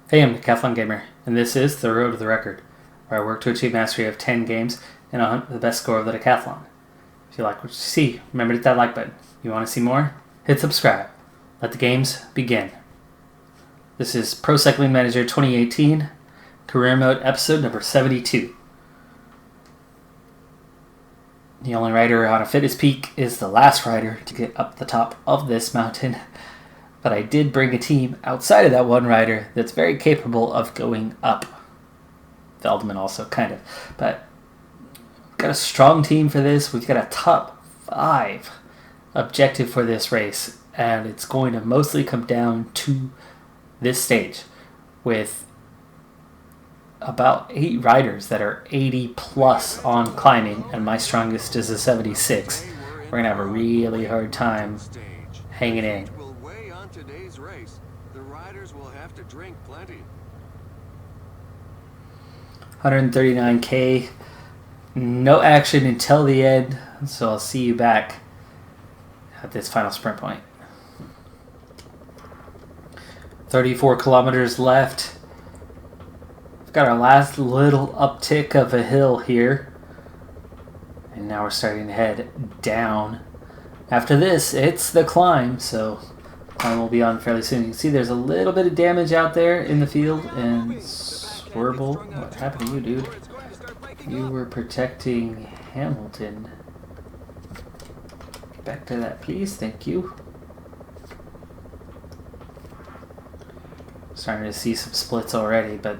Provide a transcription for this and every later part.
Hey, I'm Decathlon Gamer, and this is The Road to the Record, where I work to achieve mastery of 10 games and I'll hunt the best score of the Decathlon. If you like what you see, remember to hit that like button. You want to see more? Hit subscribe. Let the games begin. This is Pro Cycling Manager 2018, Career Mode episode number 72. The only rider on a fitness peak is the last rider to get up the top of this mountain. But I did bring a team outside of that one rider that's very capable of going up. Feldman also, kind of. But we've got a strong team for this. We've got a top 5 objective for this race. And it's going to mostly come down to this stage with about 8 riders that are 80 plus on climbing. And my strongest is a 76. We're going to have a really hard time hanging in. Today's race, the riders will have to drink plenty. 139k, no action until the end, so I'll see you back at this final sprint point. 34 kilometers left. We've got our last little uptick of a hill here, and now we're starting to head down. After this, it's the climb, so climb will be on fairly soon. You can see there's a little bit of damage out there in the field, and Swerble, what happened to you, dude? You were protecting Hamilton. Get back to that, please. Thank you. Starting to see some splits already, but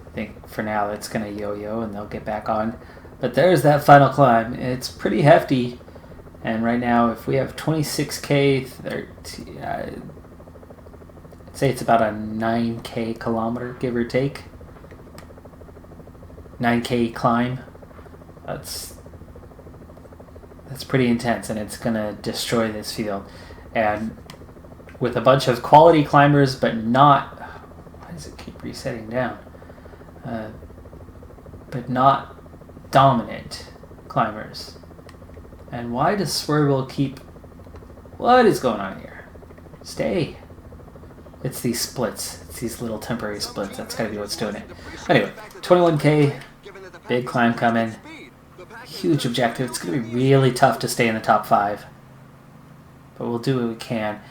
I think for now it's going to yo-yo and they'll get back on. But there's that final climb. It's pretty hefty. And right now, if we have 26k, 30, I'd say it's about a 9k kilometer, give or take. 9k climb. That's pretty intense, and it's going to destroy this field. And with a bunch of quality climbers, but not... Why does it keep resetting down? But not dominant climbers. And why does Swerble keep... What is going on here? Stay. It's these splits. It's these little temporary splits. That's gotta be what's doing it. Anyway, 21k. Big climb coming. Huge objective. It's gonna be really tough to stay in the top 5. But we'll do what we can.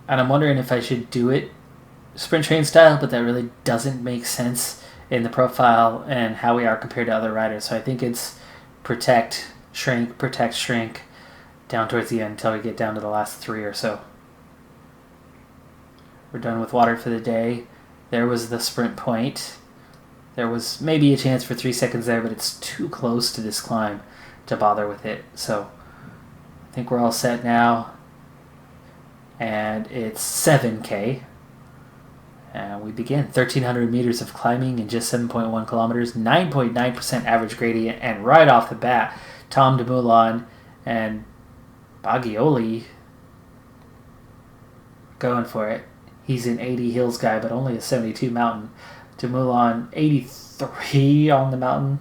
And I'm wondering if I should do it sprint train style, but that really doesn't make sense in the profile and how we are compared to other riders. So I think it's protect... shrink, down towards the end until we get down to the last 3 or so. We're done with water for the day. There was the sprint point. There was maybe a chance for 3 seconds there, but it's too close to this climb to bother with it. So I think we're all set now. And it's 7k. And we begin 1,300 meters of climbing in just 7.1 kilometers, 9.9% average gradient, and right off the bat, Tom Dumoulin and Bagioli going for it. He's an 80 hills guy, but only a 72 mountain. Dumoulin, 83 on the mountain.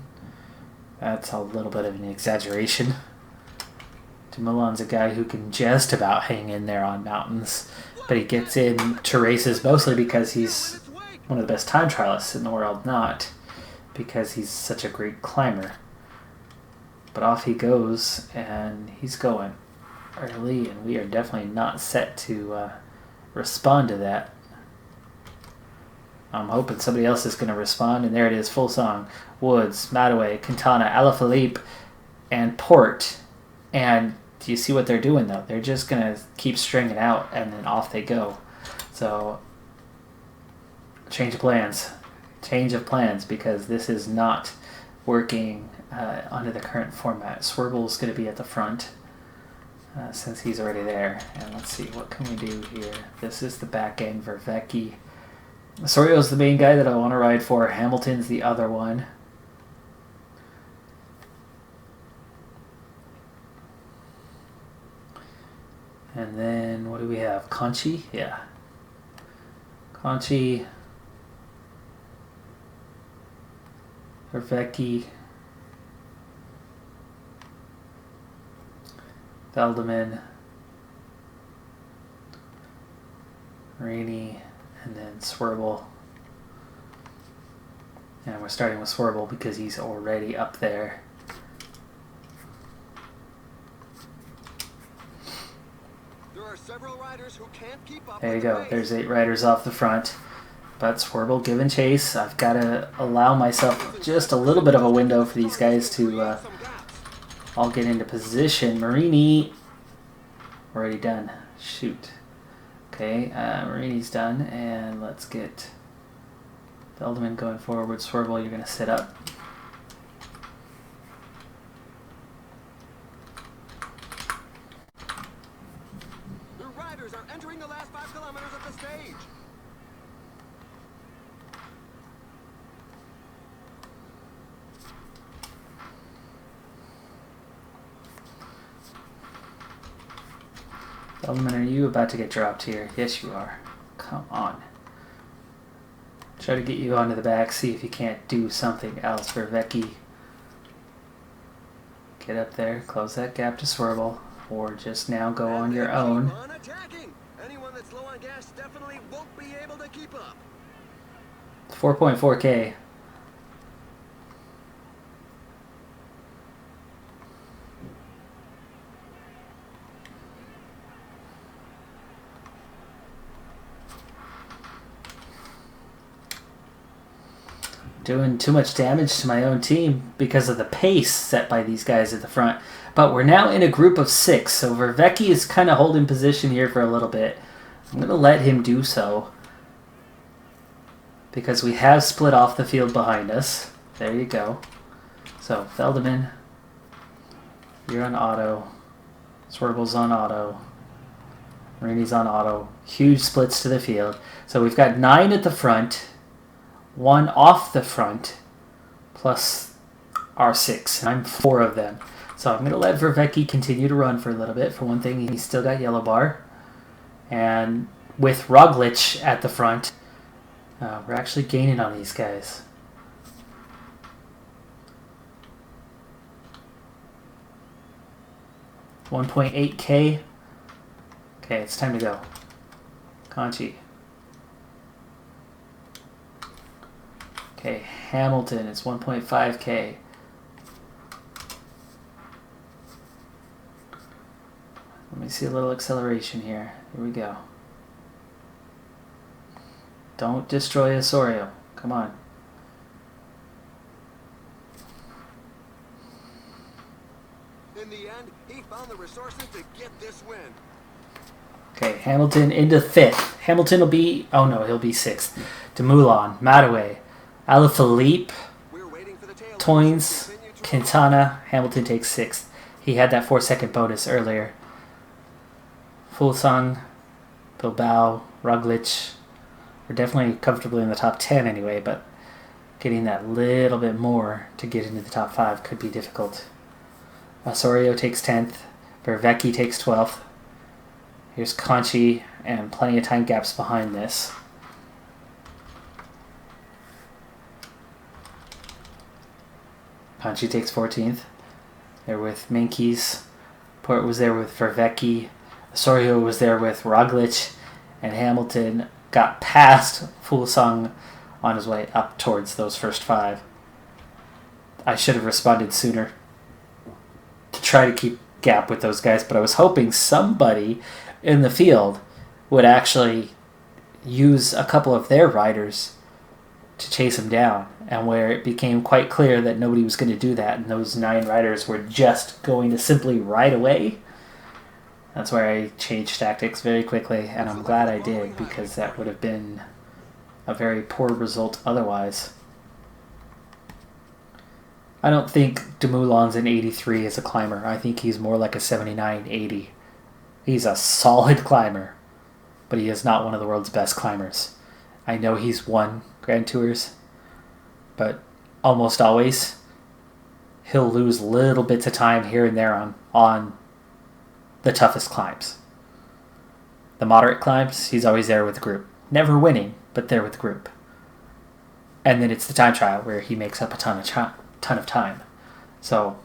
That's a little bit of an exaggeration. Dumoulin's a guy who can just about hang in there on mountains, but he gets into races mostly because he's one of the best time trialists in the world, not because he's such a great climber. But off he goes, and he's going early, and we are definitely not set to respond to that. I'm hoping somebody else is going to respond, and there it is, full song. Woods, Madaway, Quintana, Alaphilippe, and Port. And do you see what they're doing, though? They're just going to keep stringing out, and then off they go. So, change of plans. Change of plans, because this is not working under the current format. Swervle's going to be at the front since he's already there. And let's see, what can we do here? This is the back end for Vecchi. Sorio's the main guy that I want to ride for. Hamilton's the other one. And then, what do we have? Conchi? Yeah. Conchi. Vecchi. Veldeman, Rainey, and then Swerble. And we're starting with Swerble because he's already up there. There are several riders who can't keep up. There you go. There's 8 riders off the front. But Swerble giving chase. I've got to allow myself just a little bit of a window for these guys to all get into position. Marini already done. Shoot. Okay, Marini's done. And let's get Feldman going forward. Swerble, you're going to sit up. The riders are entering the last 5 kilometers of the stage. Feldman, are you about to get dropped here? Yes, you are. Come on. Try to get you onto the back, see if you can't do something else for Vecchi. Get up there, close that gap to Swerble, or just now go on your own. Anyone that's low on gas definitely won't be able to keep up. 4.4K. Doing too much damage to my own team because of the pace set by these guys at the front. But we're now in a group of 6, so Vervecchi is kind of holding position here for a little bit. I'm going to let him do so because we have split off the field behind us. There you go. So Feldman, you're on auto. Swerble's on auto. Marini's on auto. Huge splits to the field. So we've got 9 at the front. 1 off the front, plus our 6. And I'm 4 of them. So I'm going to let Vervecchi continue to run for a little bit. For one thing, he's still got yellow bar. And with Roglic at the front, we're actually gaining on these guys. $1.8K. Okay, it's time to go. Conchi. Okay, Hamilton, it's 1.5K. Let me see a little acceleration here. Here we go. Don't destroy Osorio. Come on. In the end, he found the resources to get this win. Okay, Hamilton into 5th. Hamilton will be... Oh no, he'll be 6th. Dumoulin, Mataway, Alaphilippe, Toynes, Quintana. Hamilton takes 6th. He had that 4-second bonus earlier. Fulsang, Bilbao, Roglic. We're definitely comfortably in the top 10 anyway, but getting that little bit more to get into the top 5 could be difficult. Osorio takes 10th. Vervecchi takes 12th. Here's Conchi, and plenty of time gaps behind this. Conchi takes 14th. They're with Menkes. Port was there with Vervecchi. Osorio was there with Roglic. And Hamilton got past Fulsang on his way up towards those first 5. I should have responded sooner to try to keep gap with those guys, but I was hoping somebody in the field would actually use a couple of their riders to chase him down, and where it became quite clear that nobody was going to do that and those 9 riders were just going to simply ride away, that's where I changed tactics very quickly, and I'm glad I did, because that would have been a very poor result otherwise. I don't think Dumoulin's an 83 as a climber. I think he's more like a 79, 80. He's a solid climber, but he is not one of the world's best climbers. I know he's won Grand Tours, but almost always he'll lose little bits of time here and there on the toughest climbs. The moderate climbs, he's always there with the group. Never winning, but there with the group. And then it's the time trial where he makes up a ton of time. So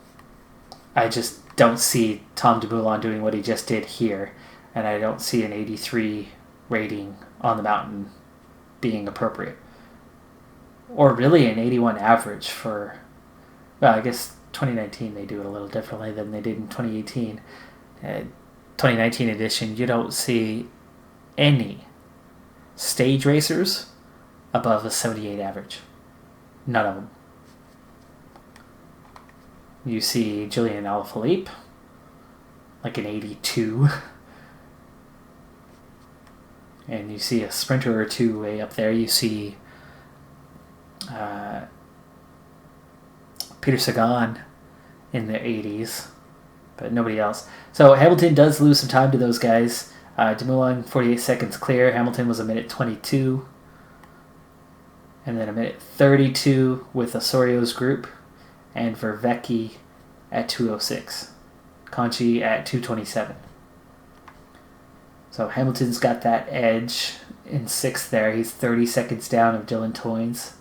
I just don't see Tom Dumoulin doing what he just did here, and I don't see an 83 rating on the mountain being appropriate. or really an 81 average for, well, I guess 2019 they do it a little differently than they did in 2018. 2019 edition, you don't see any stage racers above a 78 average. None of them. You see Julian Alaphilippe, like an 82. And you see a sprinter or two way up there. You see Peter Sagan in the 80s, but nobody else. So Hamilton does lose some time to those guys. Dumoulin, 48 seconds clear. Hamilton was a minute 22. And then a minute 32 with Osorio's group. And Vervecchi at 2:06. Conchi at 2:27. So Hamilton's got that edge in 6th there. He's 30 seconds down of Dylan Toynes.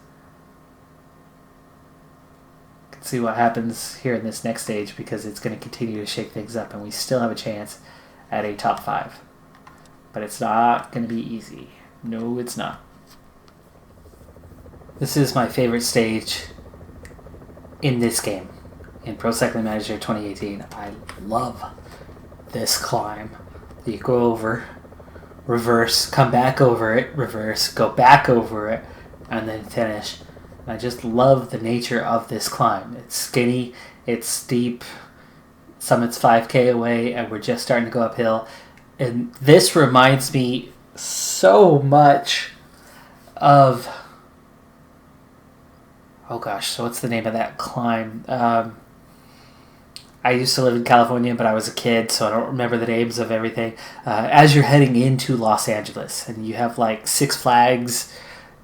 Can see what happens here in this next stage because it's going to continue to shake things up and we still have a chance at a top 5. But it's not going to be easy. No, it's not. This is my favorite stage in this game, in Pro Cycling Manager 2018. I love this climb. You go over, reverse, come back over it, reverse, go back over it, and then finish. And I just love the nature of this climb. It's skinny, it's steep, summit's 5K away, and we're just starting to go uphill. And this reminds me so much of... Oh gosh, so what's the name of that climb? I used to live in California, but I was a kid, so I don't remember the names of everything. As you're heading into Los Angeles, and you have like Six Flags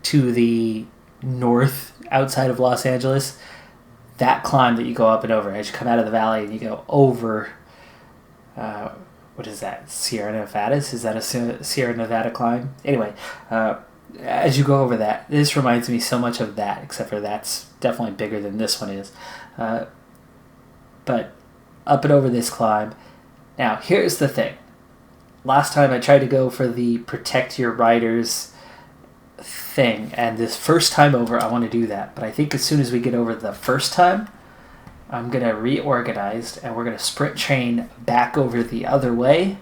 to the north outside of Los Angeles, that climb that you go up and over, as you come out of the valley and you go over, what is that, Sierra Nevadas? Is that a Sierra Nevada climb? Anyway, as you go over that, this reminds me so much of that, except for that's definitely bigger than this one is. But up and over this climb. Now, here's the thing. Last time I tried to go for the protect your riders thing, and this first time over, I want to do that. But I think as soon as we get over the first time, I'm going to reorganize, and we're going to sprint train back over the other way,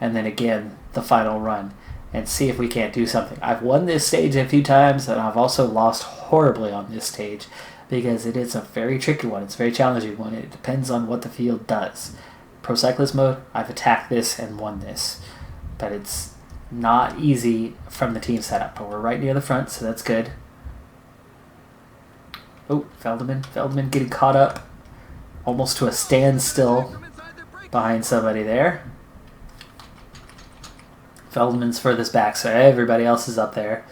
and then again, the final run, and see if we can't do something. I've won this stage a few times, and I've also lost horribly on this stage, because it is a very tricky one. It's a very challenging one. It depends on what the field does. Pro Cyclist mode, I've attacked this and won this. But it's not easy from the team setup. But we're right near the front, so that's good. Oh, Feldman getting caught up. Almost to a standstill behind somebody there. Feldman's furthest back, so everybody else is up there.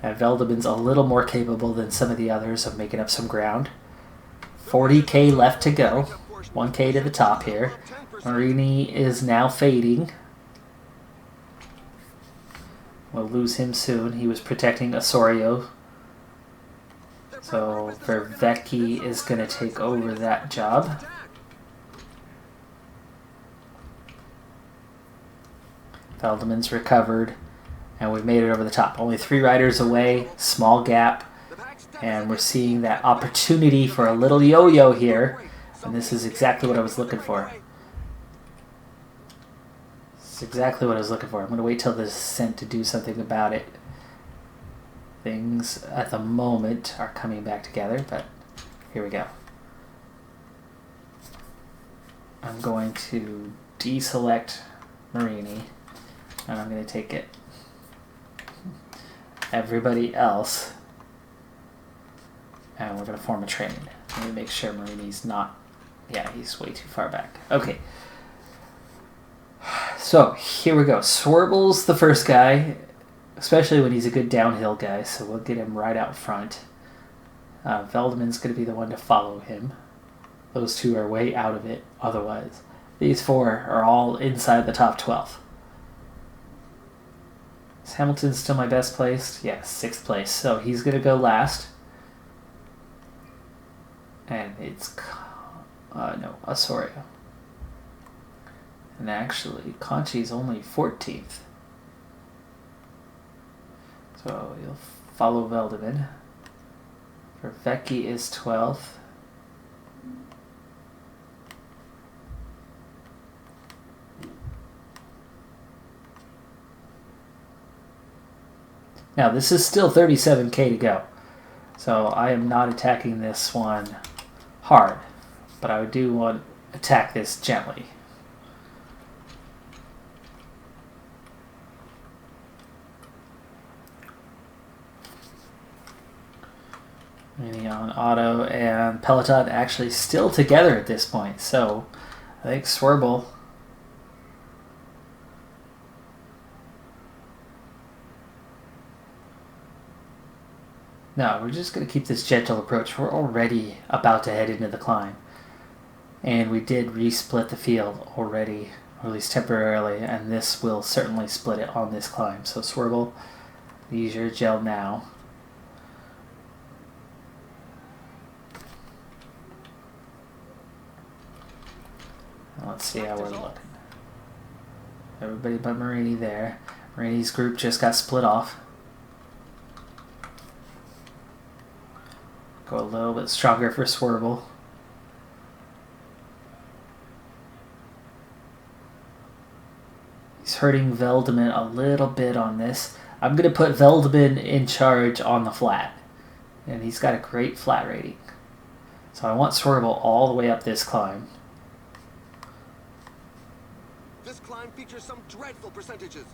And Veldeman's a little more capable than some of the others of making up some ground. 40k left to go. 1k to the top here. Marini is now fading. We'll lose him soon. He was protecting Osorio. So Vervecchi is going to take over that job. Veldeman's recovered. And we've made it over the top. Only 3 riders away, small gap. And we're seeing that opportunity for a little yo-yo here. And this is exactly what I was looking for. It's exactly what I was looking for. I'm going to wait till this is sent to do something about it. Things at the moment are coming back together, but here we go. I'm going to deselect Marini. And I'm going to take it. Everybody else, and we're going to form a train. Let me make sure Marini's not, yeah, he's way too far back. Okay, so here we go. Swirbel's the first guy, especially when he's a good downhill guy, so we'll get him right out front. Veldeman's going to be the one to follow him. Those two are way out of it otherwise. These 4 are all inside the top 12. Is Hamilton still my best placed? Yes, 6th place. So he's going to go last. And it's... no, Osorio. And actually, Conchi's only 14th. So you'll follow Veldeman. Vervecki is 12th. Now, this is still 37k to go, so I am not attacking this one hard, but I do want to attack this gently. Maybe on auto, and Peloton actually still together at this point, so I think Swerble... No, we're just going to keep this gentle approach. We're already about to head into the climb. And we did resplit the field already, or at least temporarily, and this will certainly split it on this climb. So Swerble, use your gel now. Let's see how we're looking. Everybody but Marini there. Marini's group just got split off. Go a little bit stronger for Swerble. He's hurting Veldeman a little bit on this. I'm going to put Veldeman in charge on the flat. And he's got a great flat rating. So I want Swerble all the way up this climb. This climb features some dreadful percentages.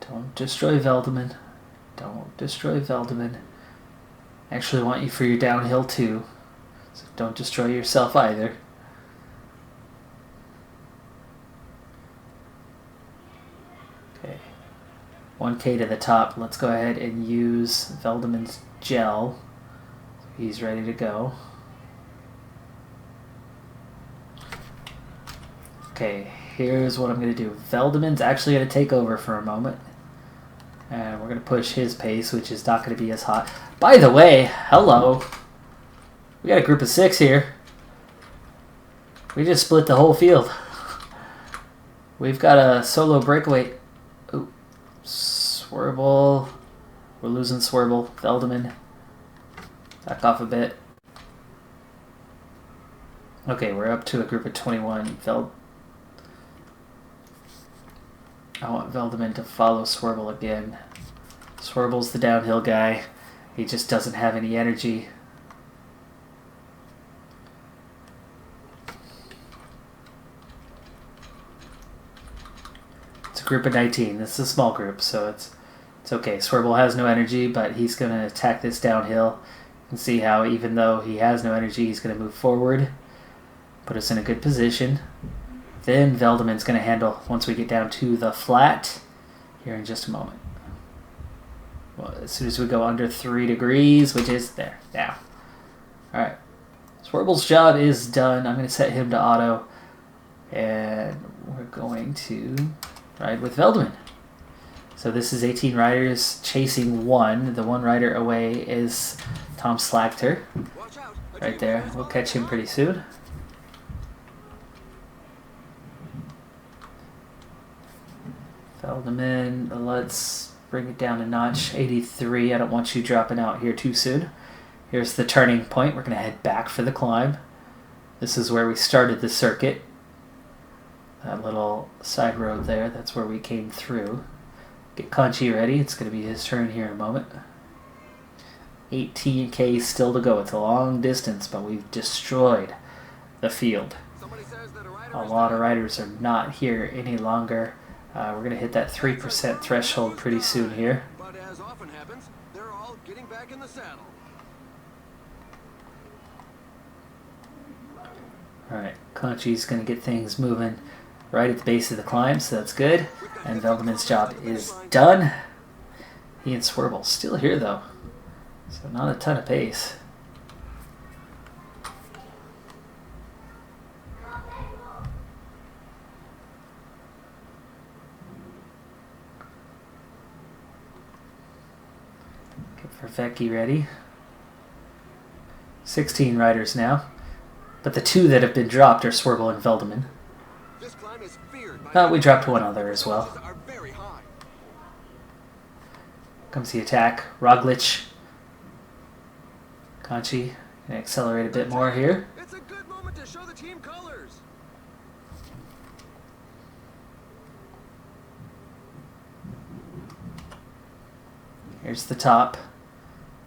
Don't destroy Veldeman. Don't destroy Veldeman. I actually want you for your downhill too, so don't destroy yourself either. Okay, 1k to the top. Let's go ahead and use Veldeman's gel. He's ready to go. Okay, here's what I'm going to do. Veldeman's actually going to take over for a moment. And we're going to push his pace, which is not going to be as hot. By the way, hello. We got a group of 6 here. We just split the whole field. We've got a solo breakaway. Ooh, Swerble. We're losing Swerble. Veldeman. Back off a bit. Okay, we're up to a group of 21. I want Veldeman to follow Swerble again. Swerble's the downhill guy. He just doesn't have any energy. It's a group of 19. This is a small group, so it's okay. Swerble has no energy, but he's going to attack this downhill. You can see how even though he has no energy, he's going to move forward. Put us in a good position. Then Veldeman's going to handle once we get down to the flat here in just a moment. Well, as soon as we go under 3 degrees, which is there now. Alright. Swerble's job is done. I'm going to set him to auto. And we're going to ride with Veldeman. So this is 18 riders chasing 1. The 1 rider away is Tom Slagter. Right there. We'll catch him pretty soon. Veldeman, let's bring it down a notch. 83. I don't want you dropping out here too soon. Here's the turning point. We're going to head back for the climb. This is where we started the circuit. That little side road there, that's where we came through. Get Conchi ready. It's going to be his turn here in a moment. 18k still to go. It's a long distance, but we've destroyed the field. A lot of riders are not here any longer. We're going to hit that 3% threshold pretty soon here. But as often happens, they're all getting back in the saddle. Alright, Conchi's going to get things moving right at the base of the climb, so that's good. And Veldeman's job is done. He and Swerble still here though, so not a ton of pace. Vervecki ready. 16 riders now. But the 2 that have been dropped are Swerble and Veldeman. We dropped 1 other as well. Comes the attack. Roglic Conchi can accelerate a bit more here. It's a good moment to show the team colors. Here's the top.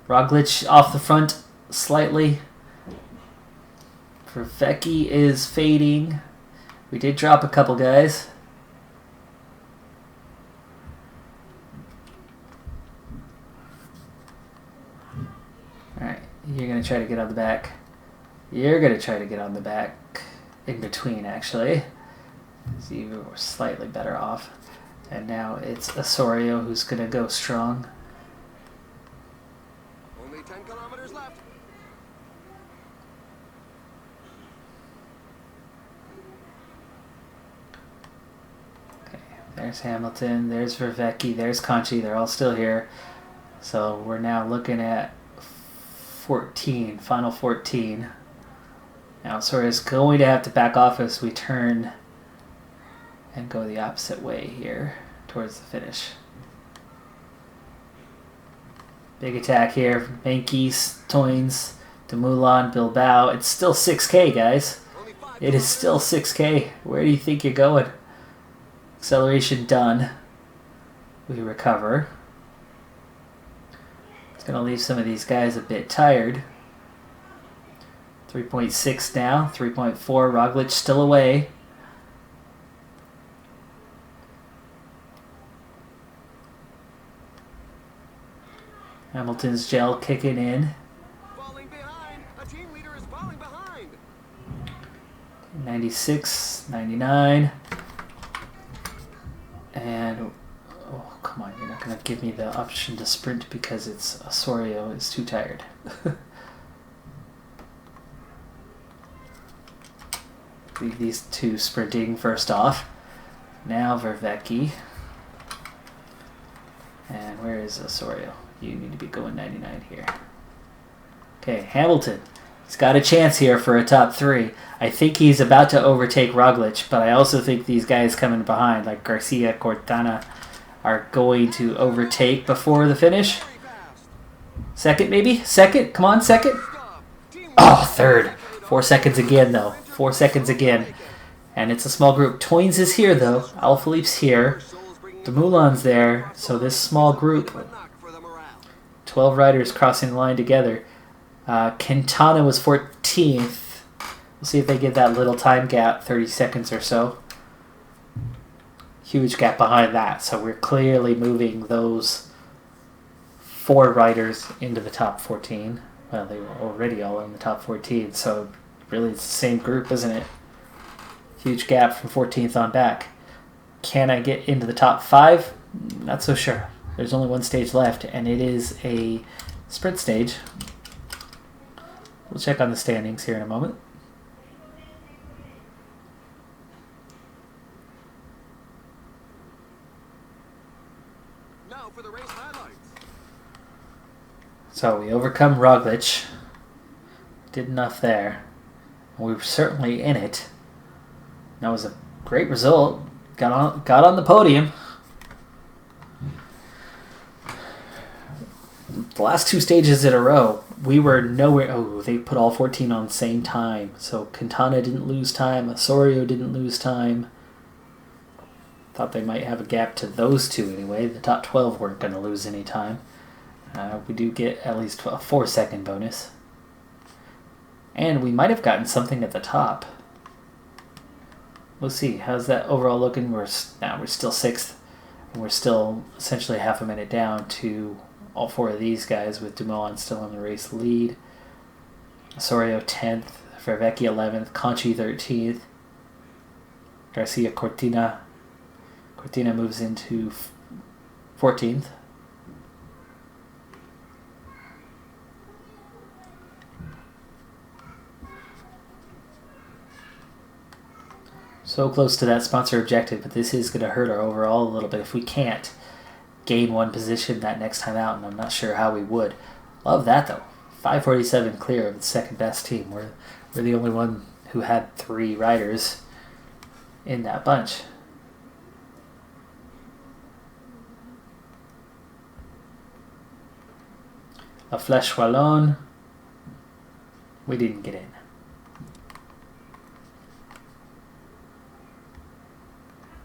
Roglic off the front slightly. Vervecki is fading. We did drop a couple guys. Alright, you're going to try to get on the back. You're going to try to get on the back. In between, actually. So you were slightly better off. And now it's Osorio who's going to go strong. Only 10 kilometers left. Okay, there's Hamilton, there's Vervecki, there's Conchi. They're all still here. So we're now looking at 14, final 14. Now Osorio's going to have to back off as we turn and go the opposite way here towards the finish. Big attack here. Menkes, Toynes, Dumoulin, Bilbao. It's still 6K, guys. It is still 6K. Where do you think you're going? Acceleration done. We recover. It's going to leave some of these guys a bit tired. 3.6 now. 3.4. Roglic still away. Hamilton's gel kicking in. Falling behind. A team leader is falling behind. 96, 99. And, oh, come on. You're not going to give me the option to sprint because it's Osorio is too tired. Leave these two sprinting first off. Now Vervecki. And where is Osorio? You need to be going 99 here. Okay, Hamilton. He's got a chance here for a top 3. I think he's about to overtake Roglic, but I also think these guys coming behind, like Garcia, Cortana, are going to overtake before the finish. Second, maybe? Second? Come on, second. Oh, third. 4 seconds again, though. 4 seconds again. And it's a small group. Toynes is here, though. Alaphilippe's here. Dumoulin's there. So this small group, 12 riders crossing the line together. Quintana was 14th. We'll see if they get that little time gap, 30 seconds or so. Huge gap behind that. So we're clearly moving those 4 riders into the top 14. Well, they were already all in the top 14, so really it's the same group, isn't it? Huge gap from 14th on back. Can I get into the top 5? Not so sure. There's only one stage left, and it is a sprint stage. We'll check on the standings here in a moment. Now for the race highlights. So we overcome Roglic. Did enough there. We were certainly in it. That was a great result. Got on the podium. The last 2 stages in a row, we were nowhere. Oh, they put all 14 on the same time. So Quintana didn't lose time. Osorio didn't lose time. Thought they might have a gap to those two anyway. The top 12 weren't going to lose any time. We do get at least a 4-second bonus. And we might have gotten something at the top. We'll see. How's that overall looking? We're still 6th. And we're still essentially half a minute down to all 4 of these guys, with Dumoulin still in the race lead. Osorio 10th. Vervecki 11th. Conchi 13th. Garcia Cortina. Cortina moves into 14th. So close to that sponsor objective, but this is going to hurt our overall a little bit if we can't gain 1 position that next time out, and I'm not sure how we would. Love that, though. 547 clear of the second best team. We're the only one who had 3 riders in that bunch. La Flèche Wallonne. We didn't get in.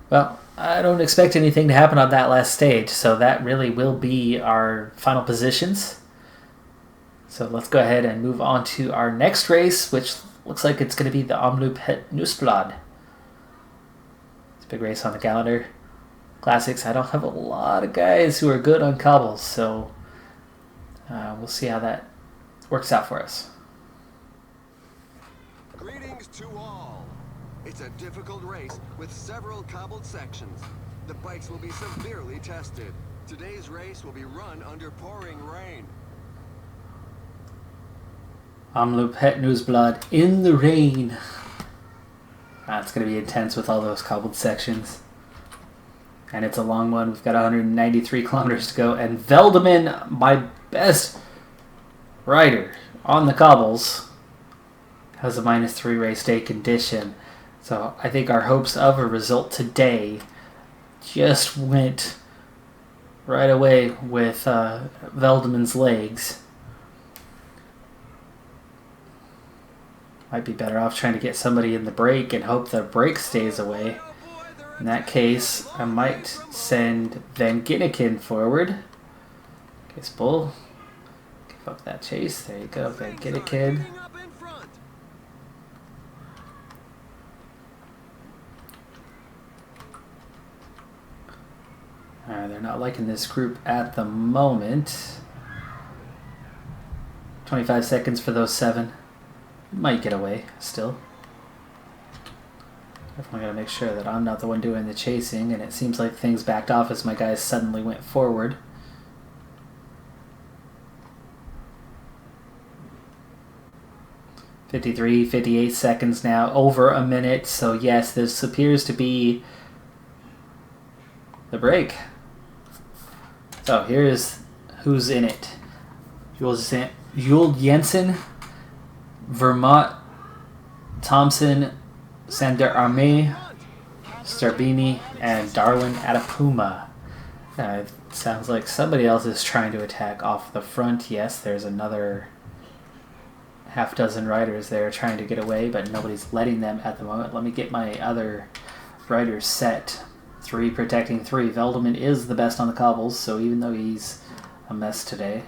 Well, I don't expect anything to happen on that last stage, so that really will be our final positions. So let's go ahead and move on to our next race, which looks like it's going to be the Omloop Het Nieuwsblad. It's a big race on the calendar. Classics. I don't have a lot of guys who are good on cobbles, so we'll see how that works out for us. Greetings to all. It's a difficult race with several cobbled sections. The bikes will be severely tested. Today's race will be run under pouring rain. Omloop Het Nieuwsblad in the rain. It's going to be intense with all those cobbled sections. And it's a long one. We've got 193 kilometers to go. And Veldeman, my best rider on the cobbles, has a -3 race day condition. So I think our hopes of a result today just went right away with Veldeman's legs. Might be better off trying to get somebody in the brake and hope the brake stays away. In that case, I might send Van Ginneken forward. Case Bull. Give up that chase. There you go, Van Ginneken. They're not liking this group at the moment. 25 seconds for those 7. Might get away still. Definitely gotta make sure that I'm not the one doing the chasing, and it seems like things backed off as my guys suddenly went forward. .53, 58 seconds now, over a minute, so yes, this appears to be the break. So here's who's in it. Jules Jensen, Vermont, Thompson, Sander Arme, Starbini, and Darwin Atapuma. Sounds like somebody else is trying to attack off the front. Yes, there's another half dozen riders there trying to get away, but nobody's letting them at the moment. Let me get my other riders set. 3 protecting 3. Veldeman is the best on the cobbles, so even though he's a mess today,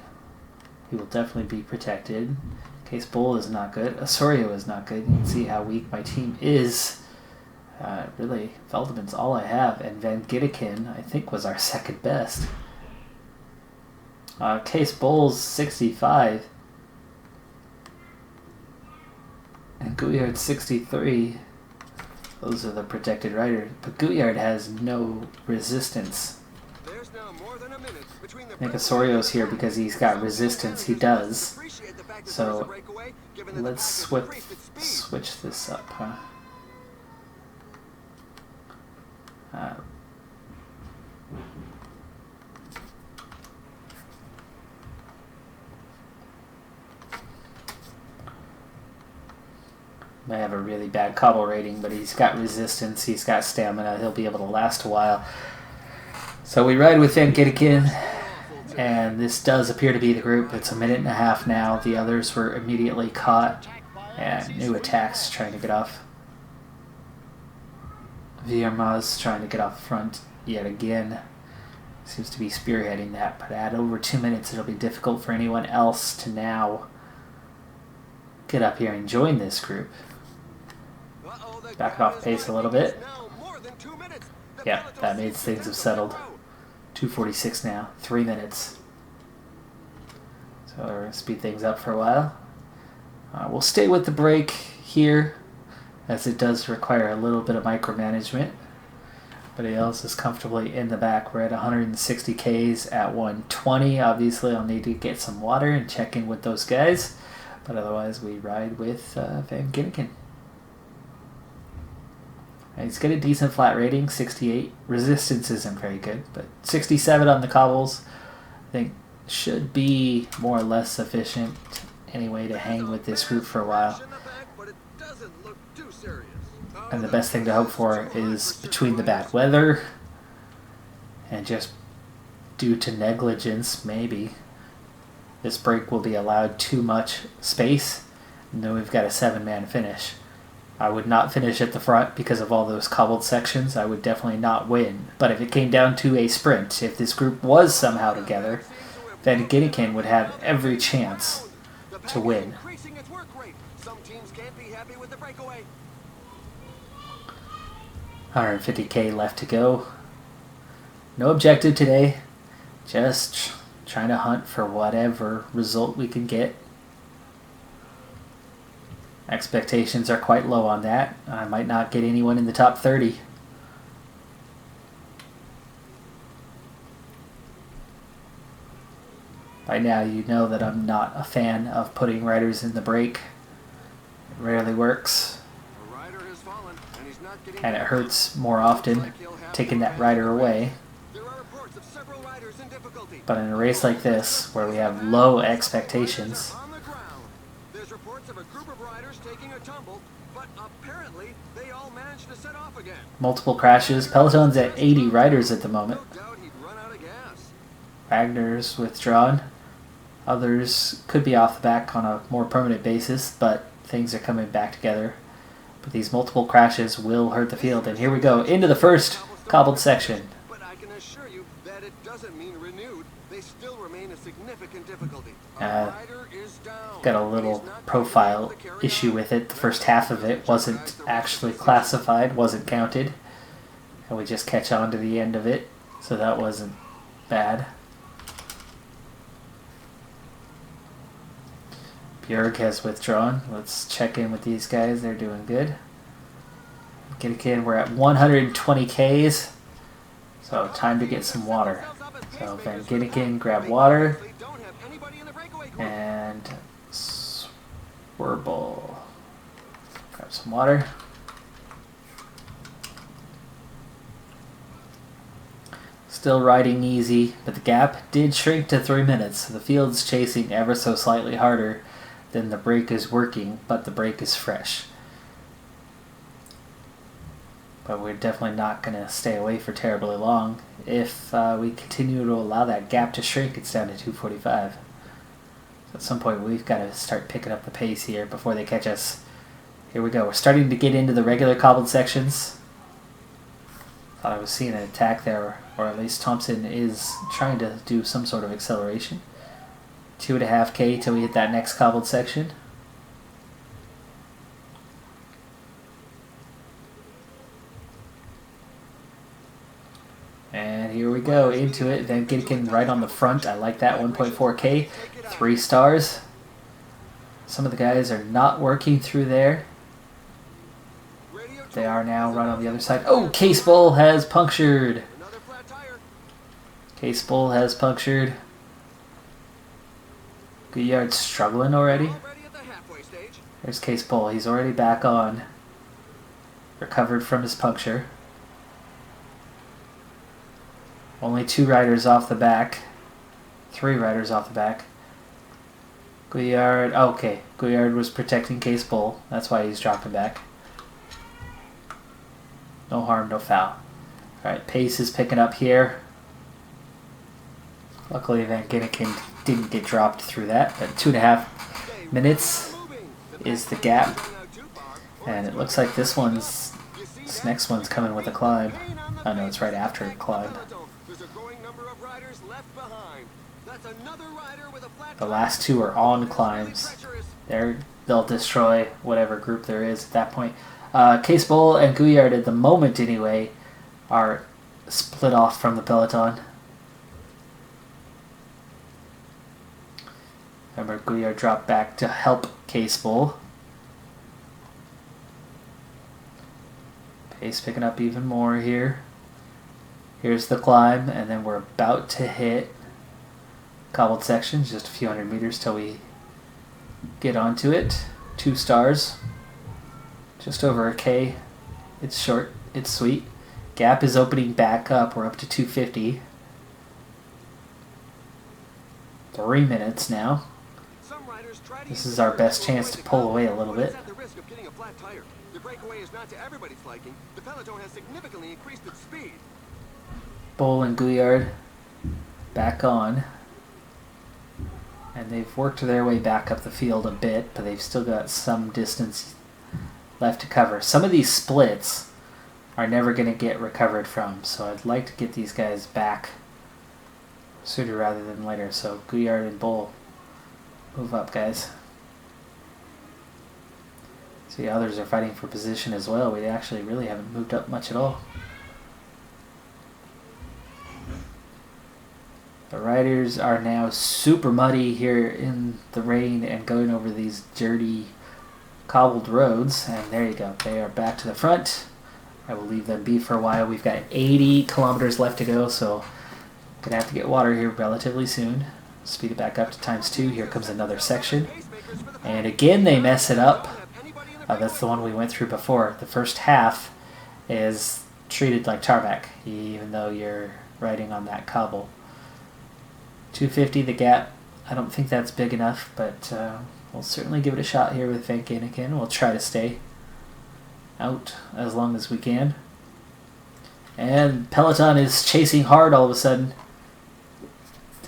he will definitely be protected. Case Bull is not good. Osorio is not good. You can see how weak my team is. Really, Veldeman's all I have, and Van Ginneken, I think, was our second best. Case Bull's 65. And Gouillard's 63. Those are the protected riders. But Gouillard has no resistance. There's now more than a minute between the I think Osorio's here because he's got resistance. He does. So let's switch this up, huh? May have a really bad cobble rating, but he's got resistance, he's got stamina, he'll be able to last a while. So we ride with Van Ginneken, and this does appear to be the group. It's a minute and a half now. The others were immediately caught, and new attacks trying to get off. Vierma's trying to get off front yet again. Seems to be spearheading that, but at over 2 minutes it'll be difficult for anyone else to now get up here and join this group. Back it off pace a little bit. Yeah, that means things have settled. 2:46 now, 3 minutes. So we're going to speed things up for a while. We'll stay with the break here, as it does require a little bit of micromanagement. Everybody else is comfortably in the back. We're at 160 Ks at 120. Obviously, I'll need to get some water and check in with those guys. But otherwise, we ride with Van Ginneken. He's got a decent flat rating, 68. Resistance isn't very good, but 67 on the cobbles, I think, should be more or less sufficient anyway to hang with this group for a while. And the best thing to hope for is between the bad weather and just due to negligence, maybe, this break will be allowed too much space And then we've got a 7-man finish. I would not finish at the front because of all those cobbled sections. I would definitely not win. But if it came down to a sprint, if this group was somehow together, Van Ginniken would have every chance to win. Some teams can't be happy with the breakaway. 150k left to go. No objective today. Just trying to hunt for whatever result we can get. Expectations are quite low on that. I might not get anyone in the top 30. By now you know that I'm not a fan of putting riders in the break. It rarely works. And it hurts more often taking that rider away. But in a race like this, where we have low expectations, there's reports of a group of riders taking a tumble, but apparently they all managed to set off again. multiple crashes. Peloton's at 80 riders at the moment. No doubt he'd run out of gas. Wagner's withdrawn. Others could be off the back on a more permanent basis, but things are coming back together. But these multiple crashes will hurt the field. And here we go, into the first cobbled section. But I can assure you that it doesn't mean renewed. They still remain a significant difficulty. Rider is down. Got a little profile issue with it. The first half of it wasn't actually classified, wasn't counted. And we just catch on to the end of it. So that wasn't bad. Bjerg has withdrawn. Let's check in with these guys. They're doing good. Ginniken, we're at 120Ks. So time to get some water. So Van Ginniken, grab water. And Swerble. Grab some water. Still riding easy, but the gap did shrink to 3 minutes. So the field's chasing ever so slightly harder than the brake is working, but the brake is fresh. But we're definitely not going to stay away for terribly long. If we continue to allow that gap to shrink, it's down to 245. So at some point we've got to start picking up the pace here before they catch us. Here we go. We're starting to get into the regular cobbled sections. Thought I was seeing an attack there, or at least Thompson is trying to do some sort of acceleration. 2.5K till we hit that next cobbled section. And here we go, into it. Van Ginniken right on the front. I like that, 1.4K. 3 stars. Some of the guys are not working through there. They are now right on the other side. Oh, Case Bull has punctured. Case Bull has punctured. Gouillard's struggling already. There's Case Bull. He's already back on. Recovered from his puncture. Only 2 riders off the back. 3 riders off the back. Gouillard. Okay. Gouillard was protecting Case Bull. That's why he's dropping back. No harm, no foul. Alright, pace is picking up here. Luckily Van Ginniken didn't get dropped through that, but 2.5 minutes is the gap. And it looks like this next one's coming with a climb. Oh no, it's right after a climb. The last 2 are on climbs. They'll destroy whatever group there is at that point. Case Bull and Gouillard, at the moment anyway, are split off from the peloton. Remember, Gouillard dropped back to help Case Bull. Pace picking up even more here. Here's the climb, and then we're about to hit cobbled sections, just a few hundred meters till we get onto it. 2 stars. Just over a K. It's short. It's sweet. Gap is opening back up. We're up to 250. 3 minutes now. This is our best chance to pull away a little bit. The breakaway is not to everybody's liking. The peloton has significantly increased its speed. Bull and Gouillard back on. And they've worked their way back up the field a bit, but they've still got some distance left to cover. Some of these splits are never going to get recovered from, so I'd like to get these guys back sooner rather than later. So Guyard and Bull, move up, guys. See, others are fighting for position as well. We actually really haven't moved up much at all. The riders are now super muddy here in the rain and going over these dirty cobbled roads. And there you go. They are back to the front. I will leave them be for a while. We've got 80 kilometers left to go, so I'm going to have to get water here relatively soon. Speed it back up to ×2. Here comes another section. And again, they mess it up. That's the one we went through before. The first half is treated like tarmac, even though you're riding on that cobble. 250 the gap. I don't think that's big enough, but we'll certainly give it a shot here with Van Genneken. We'll try to stay out as long as we can. And Peloton is chasing hard all of a sudden.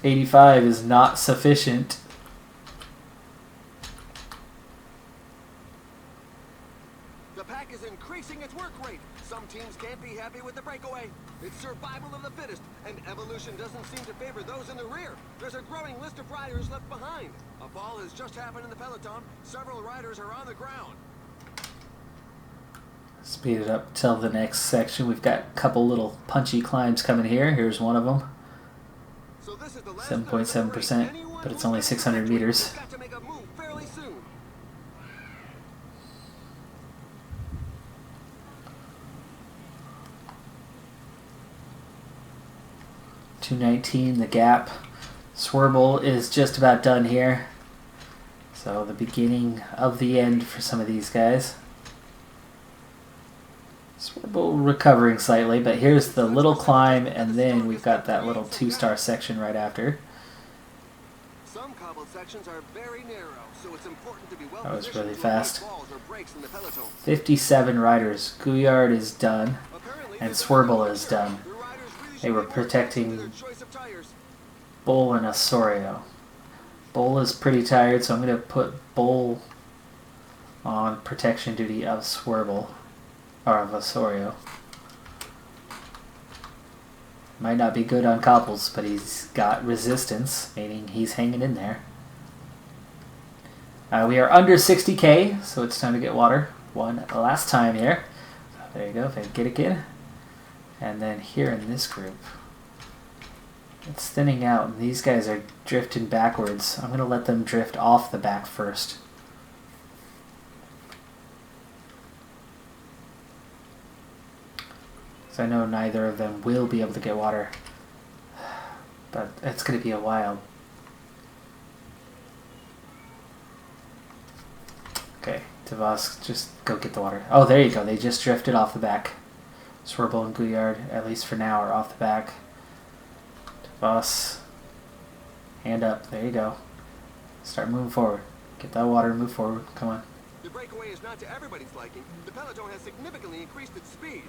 85 is not sufficient. The pack is increasing its work rate. Some teams can't be happy with the breakaway. It's survival of the fittest, and evolution doesn't seem to favor those in the rear. There's a growing list of riders left behind. A fall has just happened in the peloton. Several riders are on the ground. Speed it up till the next section. We've got a couple little punchy climbs coming here. Here's one of them. 7.7%, but it's only 600 meters. Got to make a move fairly soon. 219 the gap. Swerble is just about done here. So the beginning of the end for some of these guys. Swerble recovering slightly, but here's the little climb, and then we've got that little 2-star section right after. Some cobbled sections are very narrow, so it's important to be well That was positioned really to avoid fast. falls or breaks in the peloton. 57 riders. Guyard is done, Apparently, and there's a Swerble big is difference. done. The riders really They should were be more protecting careful with their choice of tires. Bull and Osorio. Bull is pretty tired, so I'm going to put Bull on protection duty of Swerble, or of Osorio. Might not be good on cobbles, but he's got resistance, meaning he's hanging in there. We are under 60k, so it's time to get water. One last time here. So there you go, Van Genneken. And then here in this group, it's thinning out, and these guys are drifting backwards. I'm going to let them drift off the back first. So I know neither of them will be able to get water, but it's going to be a while. Okay, Devos, just go get the water. Oh, there you go. They just drifted off the back. Swerble and Guyard, at least for now, are off the back. Devos, hand up. There you go. Start moving forward. Get that water and move forward. Come on. The breakaway is not to everybody's liking. The peloton has significantly increased its speed.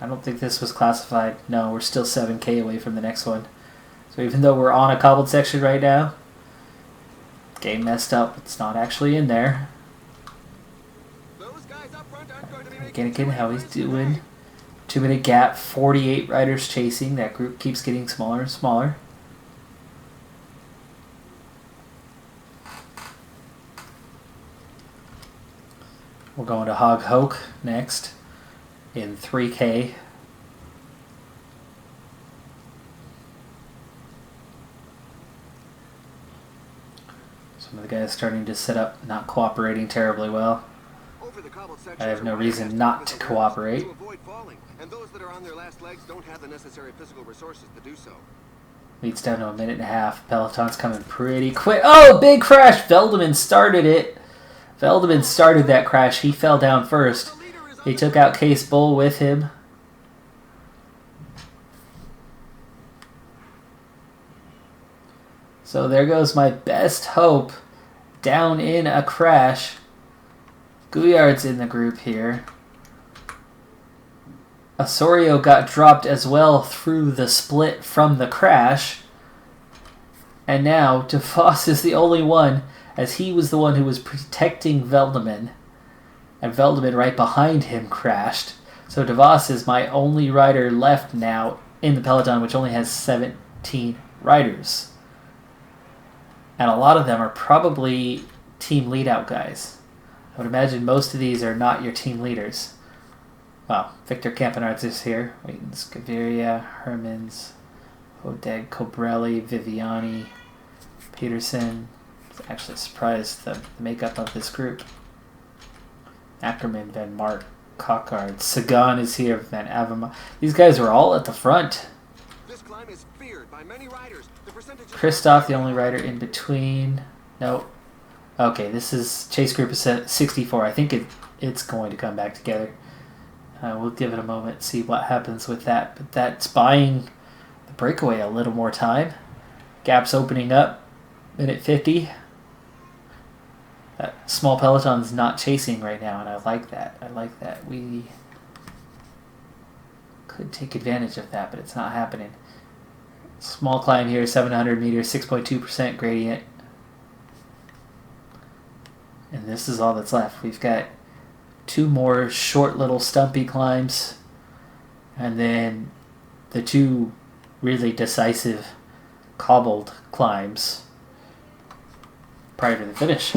I don't think this was classified. No, we're still 7k away from the next one. So even though we're on a cobbled section right now, game messed up. It's not actually in there. Those guys up front aren't going to be making Genneken, how he's doing. 2-minute gap, 48 riders chasing. That group keeps getting smaller and smaller. We're going to Hog Hoke next in 3k. Some of the guys starting to set up, not cooperating terribly well. Over the cobbled sections I have no are reason wide not enough to to cooperate. avoid falling, and those that are on their last legs don't have the necessary physical resources to do so. Leads down to a minute and a half. Peloton's coming pretty quick. Oh, big crash! Veldeman started it. Veldeman started that crash. He fell down first. He took out Case Bull with him. So there goes my best hope down in a crash. Guyard's in the group here. Osorio got dropped as well through the split from the crash. And now DeVos is the only one, as he was the one who was protecting Veldeman. And Veldeman right behind him crashed. So DeVos is my only rider left now in the peloton, which only has 17 riders. And a lot of them are probably team lead-out guys. I would imagine most of these are not your team leaders. Well, Victor Campenarts is here. Waiting, Scaveria, Hermans, Odeg, Cobrelli, Viviani, Peterson. I'm actually surprised the makeup of this group. Ackerman, Van Mark, Cockard, Sagan is here, Van Avema. These guys are all at the front. This climb is feared by many riders. The percentage Christoph, the only rider in between. No. Okay, this is Chase Group is at 64. I think it's going to come back together. We'll give it a moment, see what happens with that. But that's buying the breakaway a little more time. Gap's opening up. Minute 50. That small peloton's not chasing right now, and I like that. I like that. We could take advantage of that, but it's not happening. Small climb here, 700 meters, 6.2% gradient. And this is all that's left. We've got 2 more short little stumpy climbs, and then the 2 really decisive cobbled climbs prior to the finish.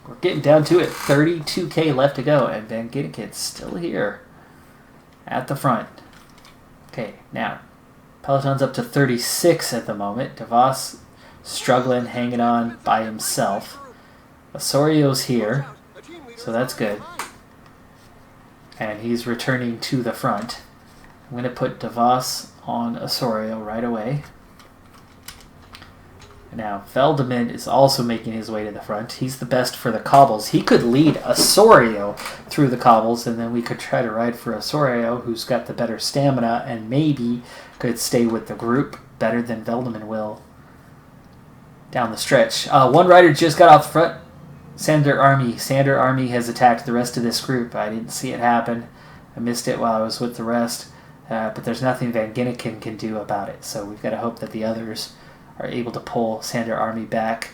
We're getting down to it. 32K left to go, and Van Ginniken's still here at the front. Okay, now peloton's up to 36 at the moment. DeVos struggling, hanging on by himself. Osorio's here, so that's good. And he's returning to the front. I'm going to put DeVos on Osorio right away. Now, Veldeman is also making his way to the front. He's the best for the cobbles. He could lead Osorio through the cobbles, and then we could try to ride for Osorio, who's got the better stamina, and maybe could stay with the group better than Veldeman will down the stretch. One rider just got off front. Sander Army. Sander Army has attacked the rest of this group. I didn't see it happen. I missed it while I was with the rest. But there's nothing Van Ginniken can do about it. So we've got to hope that the others are able to pull Sander Army back.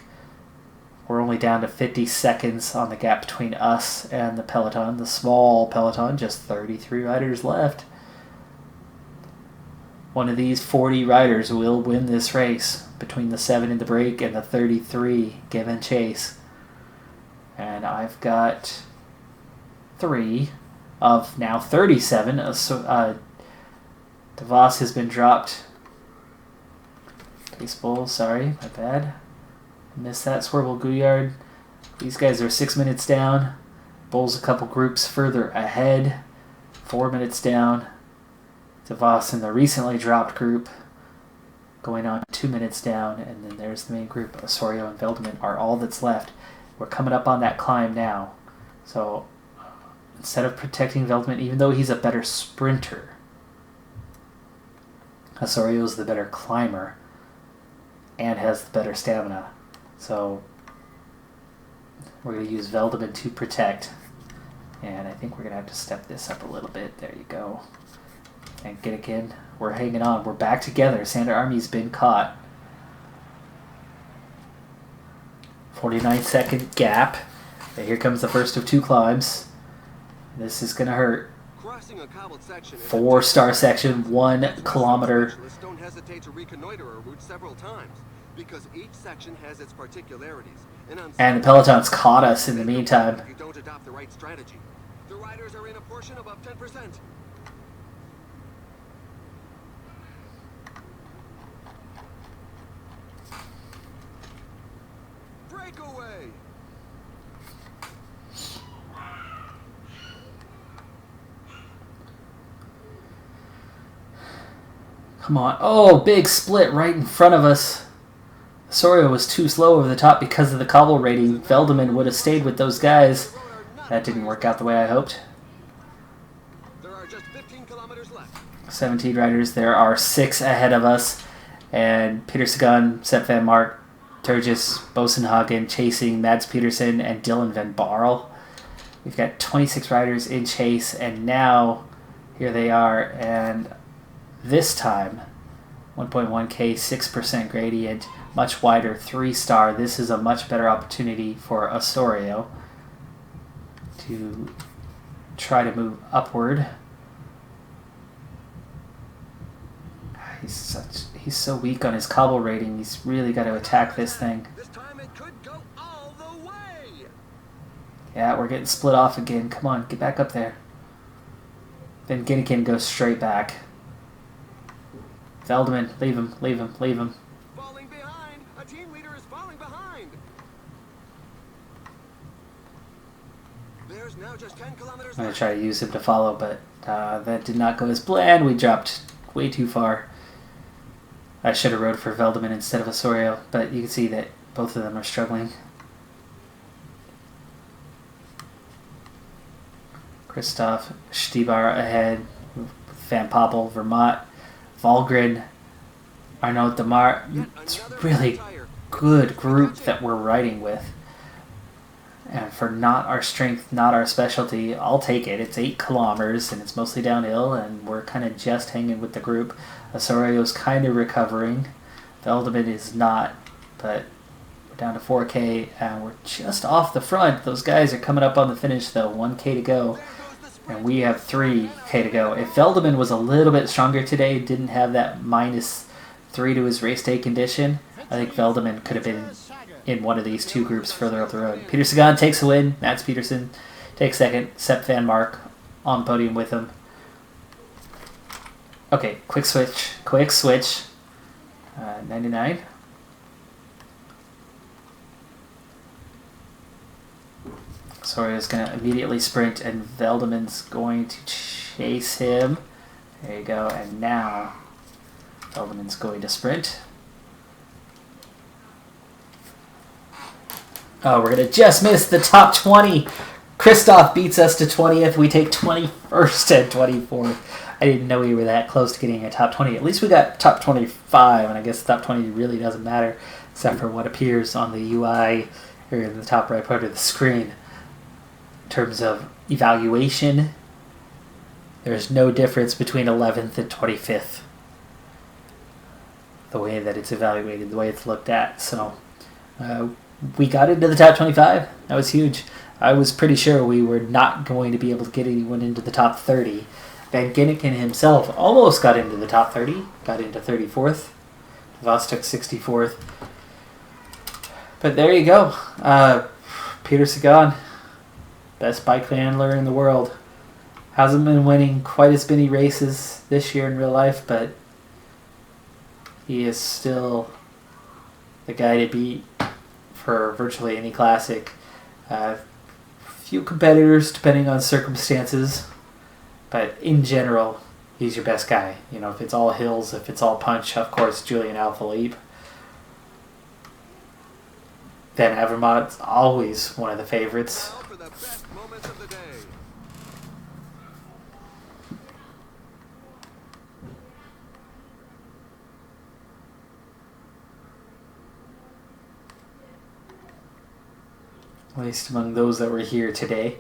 We're only down to 50 seconds on the gap between us and the peloton. The small peloton, just 33 riders left. One of these 40 riders will win this race between the 7 in the break and the 33 give and chase. And I've got 3 of now 37. DeVos has been dropped. Baseball, sorry, my bad. Missed that. Swerble Gouillard. These guys are 6 minutes down. Bull's a couple groups further ahead. 4 minutes down. DeVos in the recently dropped group going on 2 minutes down. And then there's the main group. Osorio and Veldeman are all that's left. We're coming up on that climb now. So instead of protecting Veldeman, even though he's a better sprinter, Osorio's the better climber and has the better stamina. So we're going to use Veldeman to protect. And I think we're going to have to step this up a little bit. There you go. And Ginniken, we're hanging on. We're back together. Sander Army's been caught. 49-second gap. And here comes the first of 2 climbs. This is going to hurt. 4-star section, 1 kilometer. Don't hesitate to reconnoiter a route several times because each section has its particularities. And the peloton's caught us in the meantime. If you don't adopt the right strategy, the riders are in a portion above 10%. Breakaway. Come on. Oh, big split right in front of us. Osorio was too slow over the top because of the cobble rating. Veldeman would have stayed with those guys. That didn't work out the way I hoped. There are just 15 kilometers left. 17 riders. There are 6 ahead of us. And Peter Sagan, Sepp Van Mark, Turgis, Bosenhagen chasing Mads Peterson and Dylan Van Barl. We've got 26 riders in chase, and now here they are, and this time 1.1k, 6% gradient, much wider 3-star. This is a much better opportunity for Osorio to try to move upward. He's so weak on his cobble rating. He's really got to attack this thing. This time it could go all the way. Yeah, we're getting split off again. Come on, get back up there. Then Ginnikin goes straight back. Feldman, leave him. Falling behind. A team leader is falling behind. There's now just 10 kilometers. I'm going to try to use him to follow, but that did not go as planned. We dropped way too far. I should have rode for Veldeman instead of Osorio, but you can see that both of them are struggling. Christoph Stibar ahead, Van Poppel, Vermont, Valgren, Arnaud Demar. It's a really good group that we're riding with. And for not our strength, not our specialty, I'll take it. It's 8 kilometers, and it's mostly downhill, and we're kind of just hanging with the group. Osorio's kind of recovering. Veldeman is not, but we're down to 4K, and we're just off the front. Those guys are coming up on the finish, though. 1K to go, and we have 3K to go. If Veldeman was a little bit stronger today, didn't have that -3 to his race day condition, I think Veldeman could have been in one of these two groups further up the road. Peter Sagan takes a win. Mats Peterson takes second. Sepp Van Mark on the podium with him. Okay, quick switch. 99. Sorio's going to immediately sprint, and Veldeman's going to chase him. There you go, and now Veldeman's going to sprint. Oh, we're going to just miss the top 20. Christoph beats us to 20th. We take 21st and 24th. I didn't know we were that close to getting a top 20. At least we got top 25, and I guess top 20 really doesn't matter, except for what appears on the UI here in the top right part of the screen. In terms of evaluation, there's no difference between 11th and 25th. The way that it's evaluated, the way it's looked at. So we got into the top 25. That was huge. I was pretty sure we were not going to be able to get anyone into the top 30. Van Ginniken himself almost got into the top 30, got into 34th. Vos took 64th. But there you go. Peter Sagan, best bike handler in the world. Hasn't been winning quite as many races this year in real life, but he is still the guy to beat for virtually any classic. Few competitors, depending on circumstances. But in general, he's your best guy. You know, if it's all hills, if it's all punch, of course, Julian Alaphilippe. Van Avermaet's always one of the favorites. Now for the best moments of the day. At least among those that were here today.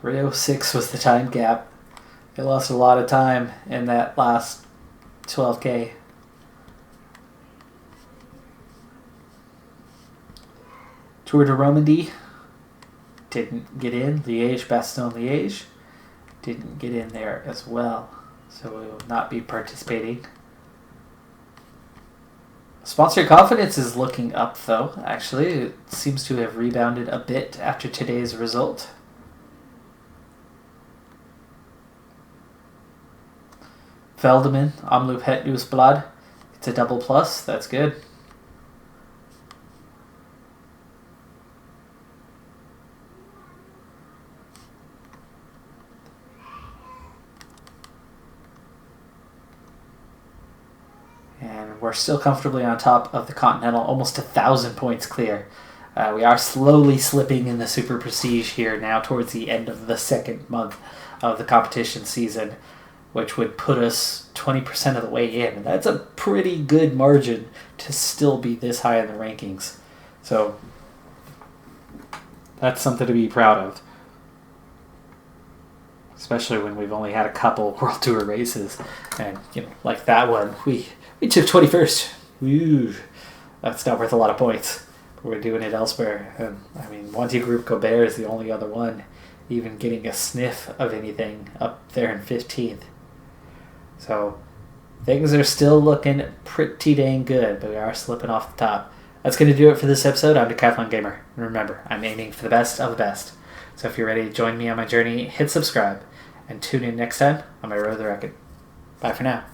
3:06 was the time gap. They lost a lot of time in that last 12K. Tour de Romandie didn't get in. Liège-Bastogne-Liège didn't get in there as well. So we will not be participating. Sponsor confidence is looking up, though. Actually, it seems to have rebounded a bit after today's result. Veldeman, Omloop Het Nieuwsblad. It's a double plus. That's good. And we're still comfortably on top of the Continental, almost 1,000 points clear. We are slowly slipping in the Super Prestige here now towards the end of the second month of the competition season, which would put us 20% of the way in. And that's a pretty good margin to still be this high in the rankings. So that's something to be proud of. especially when we've only had a couple World Tour races, and like that one, we took 21st. Woo, that's not worth a lot of points. We're doing it elsewhere, and I mean, Monte Group Gobert is the only other one even getting a sniff of anything up there in 15th. So things are still looking pretty dang good, but we are slipping off the top. That's going to do it for this episode. I'm Decathlon Gamer. And remember, I'm aiming for the best of the best. So if you're ready to join me on my journey, hit subscribe and tune in next time on my Road to the Record. Bye for now.